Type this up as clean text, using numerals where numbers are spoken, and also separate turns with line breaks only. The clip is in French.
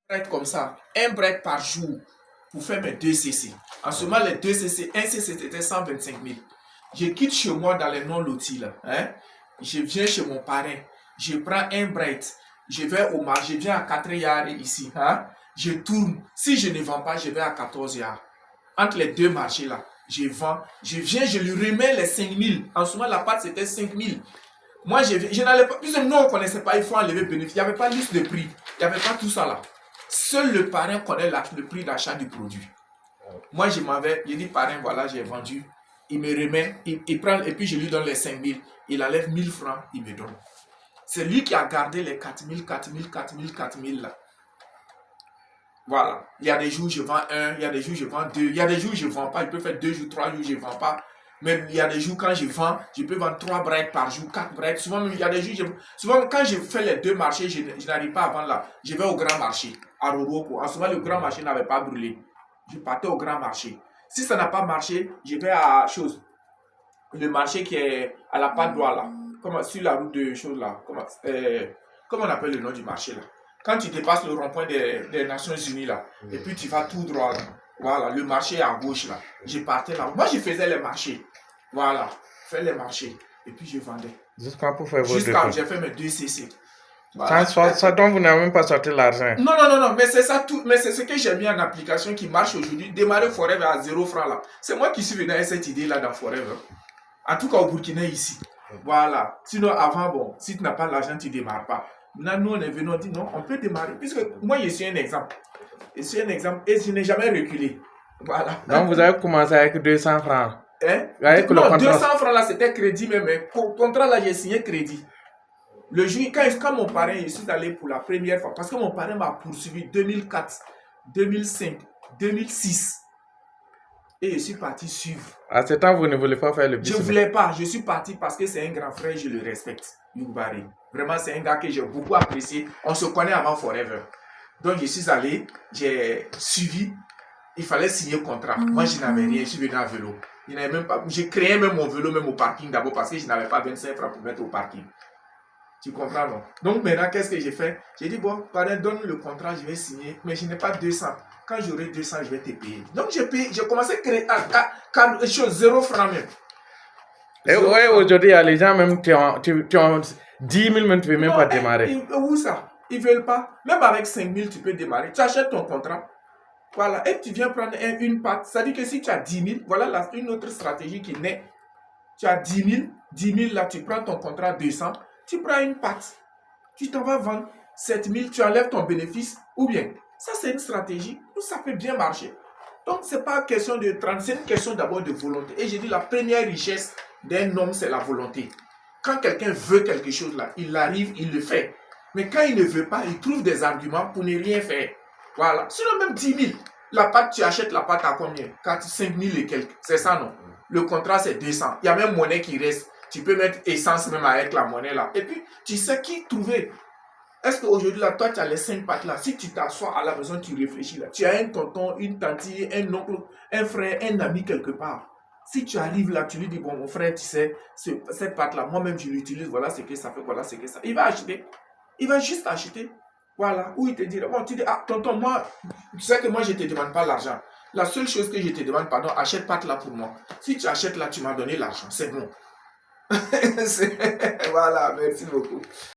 bread comme ça, un bread par jour pour faire mes 2 CC. En ce moment, les 2 CC, 1 CC c'était 125 000. Je quitte chez moi dans les non-lotis là. Hein? Je viens chez mon parrain. Je prends un bread. Je vais au marché. Je viens à 4 yards ici. Hein? Je tourne. Si je ne vends pas, je vais à 14 yards. Entre les deux marchés là, je vends. Je viens, je lui remets les 5 000. En ce moment, la pâte c'était 5 000. Moi, je n'allais pas. Puisque nous, on ne connaissait pas, il faut enlever le bénéfice. Il n'y avait pas liste de prix. Il n'y avait pas tout ça là. Seul le parrain connaît le prix d'achat du produit. Moi, je m'en vais. Je dis, parrain, voilà, j'ai vendu. Il me remet, il prend, et puis je lui donne les 5 000. Il enlève 1 000 francs, il me donne. C'est lui qui a gardé les 4 000, 4 000, 4 000, 4 000 là. Voilà. Il y a des jours, je vends un. Il y a des jours, je vends 2. Il y a des jours, je ne vends pas. Il peut faire 2 jours, 3 jours, je ne vends pas. Mais il y a des jours, quand je vends, je peux vendre 3 breaks par jour, 4 breaks. Souvent, il y a des jours, souvent, quand je fais les 2 marchés, je n'arrive pas à vendre là. Je vais au grand marché, à Roroko. En ce moment, le grand marché n'avait pas brûlé. Je partais au grand marché. Si ça n'a pas marché, je vais à chose. Le marché qui est à la Patte d'Oie là. Comment, sur la route de choses là. Comment on appelle le nom du marché là? Quand tu dépasses le rond-point des Nations Unies là, et puis tu vas tout droit là. Voilà, le marché à gauche là. Je partais là. Moi, je faisais les marchés. Voilà, je fais les marchés. Et puis je vendais.
Jusqu'à pour faire votre
Jusqu'à j'ai fait mes 2 CC.
Voilà. Ça donc vous n'avez même pas sorti l'argent.
Non, mais c'est ça tout. Mais c'est ce que j'ai mis en application qui marche aujourd'hui. Démarrer Forever à 0 francs là. C'est moi qui suis venu avec cette idée là dans Forever. En tout cas au Burkina ici. Voilà. Sinon avant, bon, si tu n'as pas l'argent, tu ne démarres pas. Maintenant, nous on est venu, on dit non, on peut démarrer. Puisque moi je suis un exemple. Je suis un exemple et je n'ai jamais reculé. Voilà.
Donc vous avez commencé avec 200 francs.
Hein?
Avec
Non,
le contrat.
200 francs là c'était crédit même. Mais contrat là j'ai signé crédit. Le jour, quand mon parrain, je suis allé pour la première fois, parce que mon parrain m'a poursuivi 2004, 2005, 2006. Et je suis parti suivre.
À ce temps, vous ne voulez pas faire le business?
Je ne voulais pas. Je suis parti parce que c'est un grand frère, je le respecte. Youbari. Vraiment, c'est un gars que j'ai beaucoup apprécié. On se connaît avant Forever. Donc, je suis allé, j'ai suivi. Il fallait signer contrat. Moi, je n'avais rien. Je suis venu à vélo. J'ai créé même mon vélo, même au parking d'abord, parce que je n'avais pas 25 francs pour mettre au parking. Tu comprends, non? Donc maintenant, qu'est-ce que j'ai fait? J'ai dit, bon, parrain, donne le contrat, je vais signer, mais je n'ai pas 200. Quand j'aurai 200, je vais te payer. Donc j'ai commencé à créer à 0 francs même.
Et ouais, aujourd'hui, il y a les gens même qui ont 10 000, même tu ne veux même pas démarrer.
Où ça? Ils ne veulent pas. Même avec 5 000, tu peux démarrer. Tu achètes ton contrat. Voilà. Et tu viens prendre une pâte. Ça dit que si tu as 10 000, voilà une autre stratégie qui naît. Tu as 10 000 là, tu prends ton contrat 200. Tu prends une pâte, tu t'en vas vendre 7 000, tu enlèves ton bénéfice, ou bien, ça c'est une stratégie, ça peut bien marcher. Donc ce n'est pas question de 30, c'est une question d'abord de volonté. Et j'ai dit la première richesse d'un homme, c'est la volonté. Quand quelqu'un veut quelque chose là, il arrive, il le fait. Mais quand il ne veut pas, il trouve des arguments pour ne rien faire. Voilà. Sinon même 10 000, la pâte, tu achètes la pâte à combien? 5 000 et quelques, c'est ça non? Le contrat c'est 200, il y a même monnaie qui reste. Tu peux mettre essence même avec la monnaie là. Et puis, tu sais qui trouver. Est-ce qu'aujourd'hui, là, toi, tu as les 5 pattes là. Si tu t'assois à la maison, tu réfléchis là. Tu as un tonton, une tante, un oncle, un frère, un ami quelque part. Si tu arrives là, tu lui dis, bon, mon frère, tu sais, cette pâte là, moi-même, je l'utilise, voilà ce que ça fait, voilà ce que ça. Il va acheter. Il va juste acheter. Voilà. Ou il te dira, bon, tu dis, ah, tonton, moi, tu sais que moi, je ne te demande pas l'argent. La seule chose que je te demande, pardon, achète pâte là pour moi. Si tu achètes là, tu m'as donné l'argent. C'est bon. Voilà, merci beaucoup.